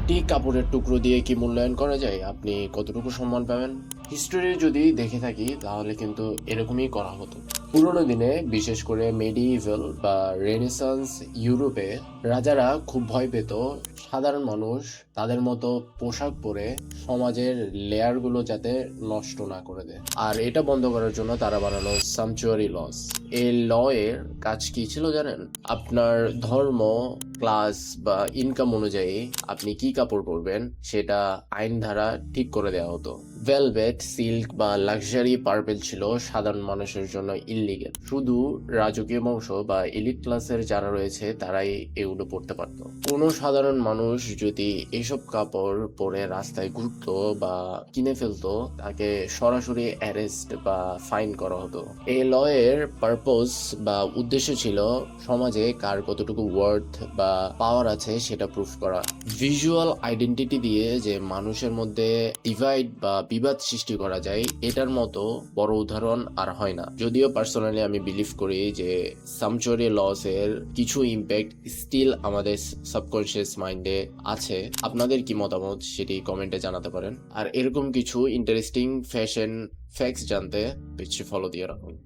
একটি কাপড়ের টুকরো দিয়ে কি মূল্যায়ন করা যায় আপনি কতটুকু সম্মান পাবেন? হিস্টোরি যদি দেখে থাকি তাহলে কিন্তু এরকমই করা হতো। পুরোনো দিনে বিশেষ করে মেডিইভেল বা রেনেসান্স ইউরোপে রাজারা খুব ভয় পেত সাধারণ মানুষ তাদের মতো পোশাক পরে সমাজের লেয়ারগুলো যাতে নষ্ট না করে দেয়। আর এটা বন্ধ করার জন্য তারা বানানো সামচুয়ারি লস। এই ল এর কাজ কি ছিল জানেন? আপনার ধর্ম, ক্লাস বা ইনকাম অনুযায়ী আপনি কি কাপড় পরবেন সেটা আইন দ্বারা ঠিক করে দেওয়া হতো। ভেলভেট, সিল্ক বা লাক্সারি পার্পেল ছিল সাধারণ মানুষের জন্য ইললিগেল। শুধু রাজকীয় বংশ বা এলিট ক্লাসের যারা রয়েছে তারাই এগুলো পরতে পারতো। কোনো সাধারণ মানুষ যদি এইসব কাপড় পরে রাস্তায় ঘুরতো বা কিনে ফেলতো তাকে সরাসরি অ্যারেস্ট বা ফাইন করা হতো। এই ল এর পারপোজ বা উদ্দেশ্য ছিল সমাজে কার কতটুকু ওয়ার্থ বা পাওয়ার আছে সেটা প্রুফ করা। ভিজুয়াল আইডেন্টিটি দিয়ে যে মানুষের মধ্যে ডিভাইড বা বিবাদ সৃষ্টি করা যায় এটার মতো বড় উদাহরণ আর হয় না। যদিও পার্সোনালি আমি বিলিভ করি যে সামচুয়ারি লস এর কিছু ইম্প্যাক্ট স্টিল আমাদের সাবকনশিয়াস মাইন্ডে আছে। আপনাদের কি মতামত সেটি কমেন্টে জানাতে পারেন। আর এরকম কিছু ইন্টারেস্টিং ফ্যাশন ফ্যাক্টস জানতে পেজটি ফলো দিয়ে রাখুন।